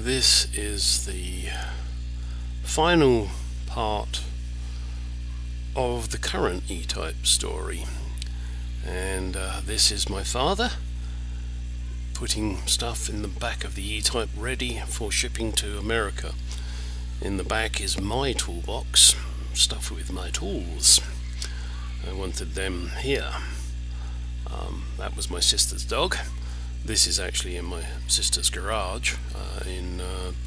This is the final part of the current E-Type story, and this is my father putting stuff in the back of the E-Type ready for shipping to America. In the back is my toolbox, stuff with my tools. I wanted them here. That was my sister's dog. This is actually in my sister's garage in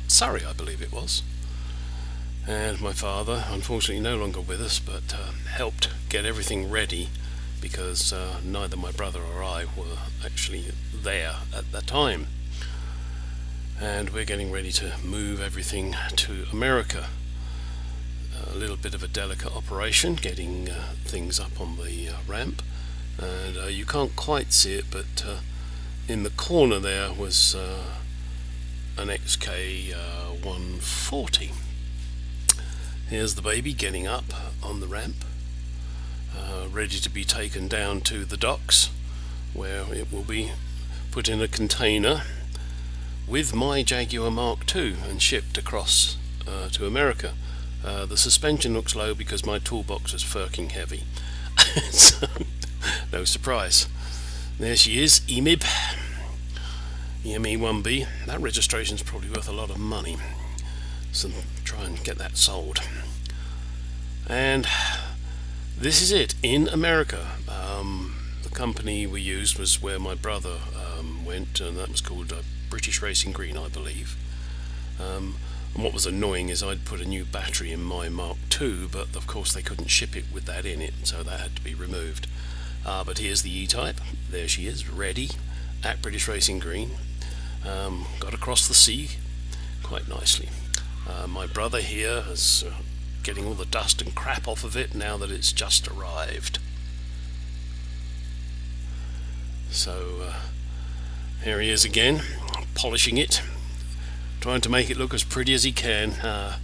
Surrey, I believe it was. And my father, unfortunately no longer with us, but helped get everything ready because neither my brother or I were actually there at the time. And we're getting ready to move everything to America. A little bit of a delicate operation, getting things up on the ramp. And you can't quite see it, but in the corner there was an XK 140. Here's the baby getting up on the ramp, ready to be taken down to the docks, where it will be put in a container with my Jaguar Mark II and shipped across to America. The suspension looks low because my toolbox is fucking heavy. So, no surprise. There she is, EMIB, EME1B. That registration's probably worth a lot of money, so try and get that sold. And this is it in America. The company we used was where my brother went, and that was called British Racing Green, I believe. And what was annoying is I'd put a new battery in my Mark II, but of course they couldn't ship it with that in it, so that had to be removed. But here's the E-Type. There she is, ready at British Racing Green. Got across the sea quite nicely. My brother here is getting all the dust and crap off of it now that it's just arrived. So here he is again, polishing it, trying to make it look as pretty as he can.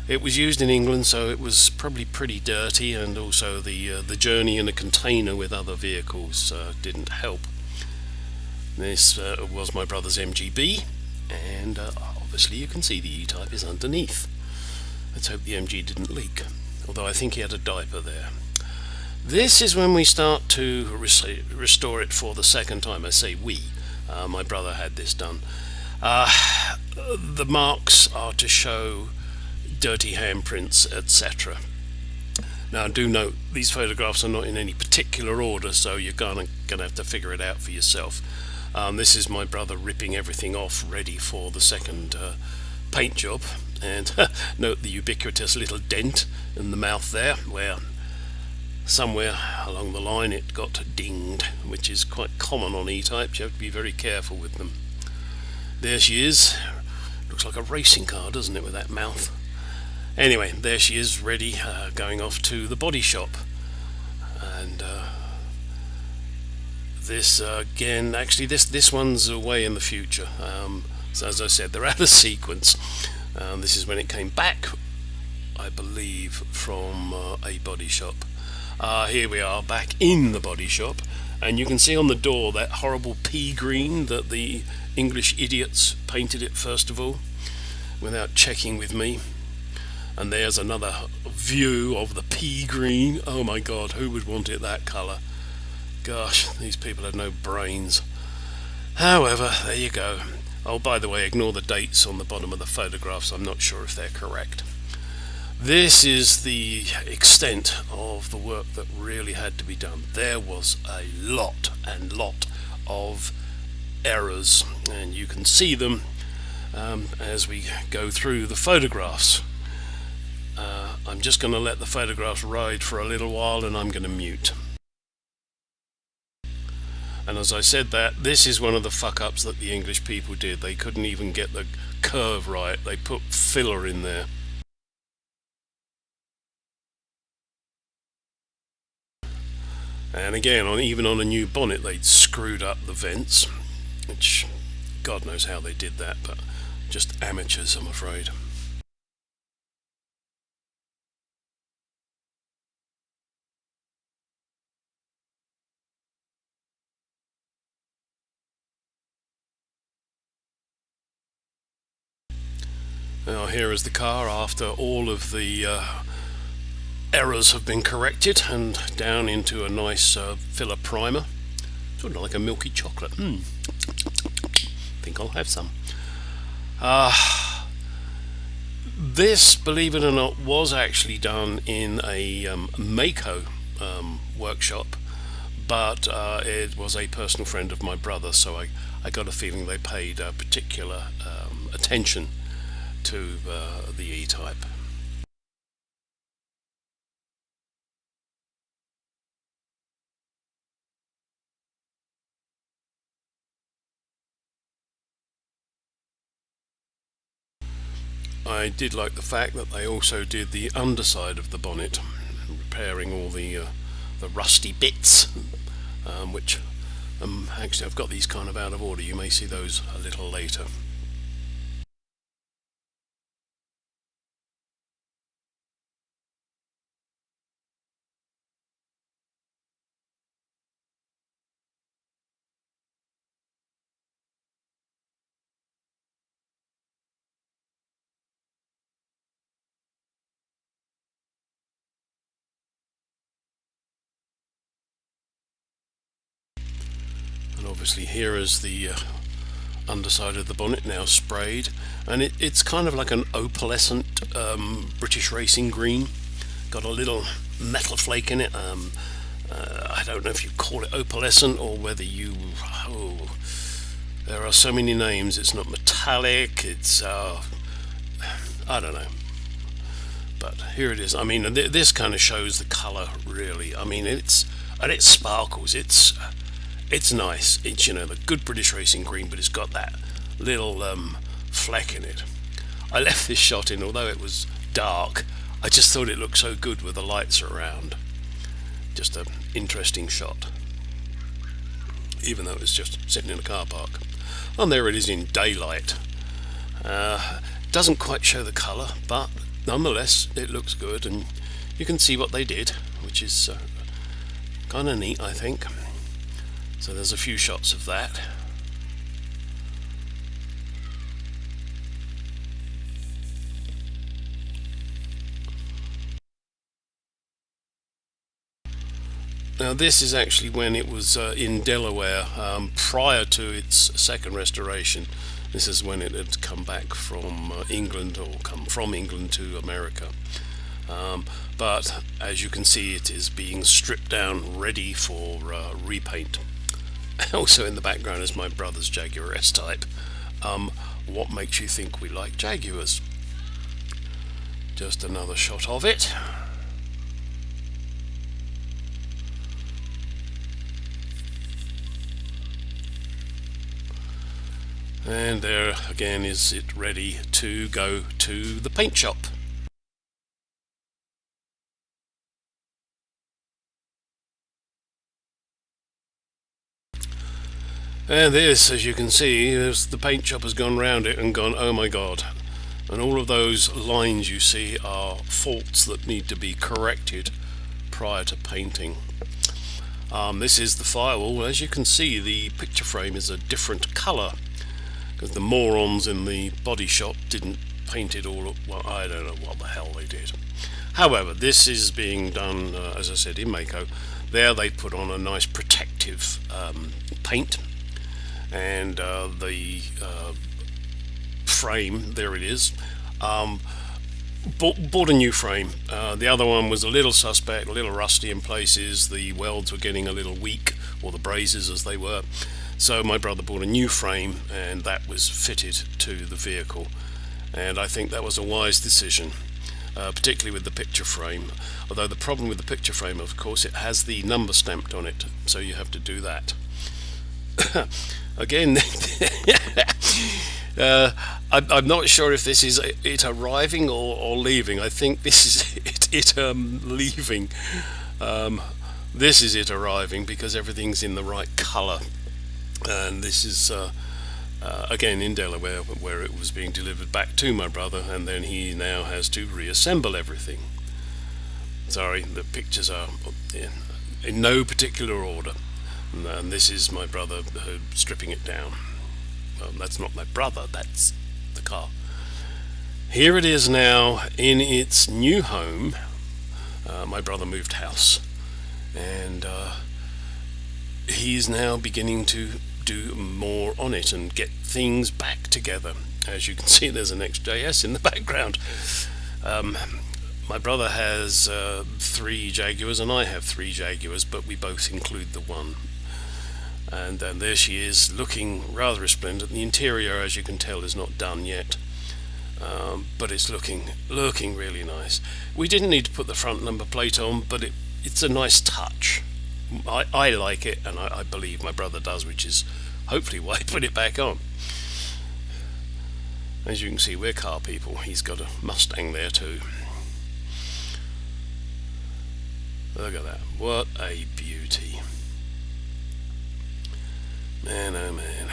It was used in England, so it was probably pretty dirty, and also the journey in a container with other vehicles didn't help. This was my brother's MGB, and obviously you can see the E-Type is underneath. Let's hope the MG didn't leak, although I think he had a diaper there. This is when we start to restore it for the second time. I say we. My brother had this done. The marks are to show dirty handprints, etc. Now do note, these photographs are not in any particular order, so you're gonna have to figure it out for yourself. This is my brother ripping everything off, ready for the second paint job. And note the ubiquitous little dent in the mouth there, where somewhere along the line it got dinged, which is quite common on E-Types. You have to be very careful with them. There she is. Looks like a racing car, doesn't it, with that mouth? Anyway, there she is, ready, going off to the body shop. And this again, actually this one's way in the future. So as I said, they're out of sequence. This is when it came back, I believe, from a body shop. Here we are back in the body shop, and you can see on the door that horrible pea green that the English idiots painted it first of all without checking with me. And there's another view of the pea green. Oh my god, who would want it that colour? Gosh, these people had no brains. However, there you go. Oh, by the way, ignore the dates on the bottom of the photographs. I'm not sure if they're correct. This is the extent of the work that really had to be done. There was a lot of errors, and you can see them as we go through the photographs. I'm just going to let the photographs ride for a little while, and I'm going to mute. And as I said that, this is one of the fuck-ups that the English people did. They couldn't even get the curve right. They put filler in there. And again, even on a new bonnet, they'd screwed up the vents, which God knows how they did that, but just amateurs, I'm afraid. Now here is the car after all of the errors have been corrected and down into a nice filler primer. Sort of like a milky chocolate. Think I'll have some. This, believe it or not, was actually done in a Mako workshop, but it was a personal friend of my brother, so I got a feeling they paid particular attention to the E-Type. I did like the fact that they also did the underside of the bonnet, repairing all the rusty bits, which actually I've got these kind of out of order. You may see those a little later. And obviously here is the underside of the bonnet now sprayed, and it's kind of like an opalescent British racing green. Got a little metal flake in it. I don't know if you call it opalescent or whether you... there are so many names. It's not metallic, it's... I don't know. But here it is. I mean, this kind of shows the colour, really. I mean, it sparkles. It's nice. It's, you know, the good British racing green, but it's got that little fleck in it. I left this shot in, although it was dark. I just thought it looked so good with the lights around. Just an interesting shot, even though it was just sitting in a car park. And there it is in daylight. Doesn't quite show the colour, but nonetheless it looks good, and you can see what they did, which is kind of neat, I think. So there's a few shots of that. Now this is actually when it was in Delaware, prior to its second restoration. This is when it had come back from England, or come from England to America. But as you can see, it is being stripped down, ready for repaint. Also in the background is my brother's Jaguar S-Type. What makes you think we like Jaguars? Just another shot of it. And there again is it ready to go to the paint shop. And this, as you can see, the paint shop has gone round it and gone, oh my god. And all of those lines you see are faults that need to be corrected prior to painting. This is the firewall. As you can see, the picture frame is a different colour, because the morons in the body shop didn't paint it all up. Well, I don't know what the hell they did. However, this is being done, as I said, in Mako. There they put on a nice protective paint, and the frame, there it is. Bought a new frame. The other one was a little suspect, a little rusty in places. The welds were getting a little weak, or the brazes as they were. So my brother bought a new frame, and that was fitted to the vehicle. And I think that was a wise decision, particularly with the picture frame. Although the problem with the picture frame, of course, it has the number stamped on it, so you have to do that. Again, I'm not sure if this is it arriving or leaving. I think this is it leaving. This is it arriving, because everything's in the right colour. And this is again in Delaware, where it was being delivered back to my brother, and then he now has to reassemble everything. Sorry, the pictures are in no particular order. And this is my brother stripping it down. Well, that's not my brother, that's the car. Here it is now in its new home. My brother moved house, and he's now beginning to do more on it and get things back together. As you can see, there's an XJS in the background. My brother has 3 Jaguars and I have 3 Jaguars, but we both include the one. And there she is, looking rather resplendent. The interior, as you can tell, is not done yet, but it's looking really nice. We didn't need to put the front number plate on, but it's a nice touch. I like it, and I believe my brother does, which is hopefully why he put it back on. As you can see, we're car people. He's got a Mustang there too. Look at that. What a beauty. Man, oh man.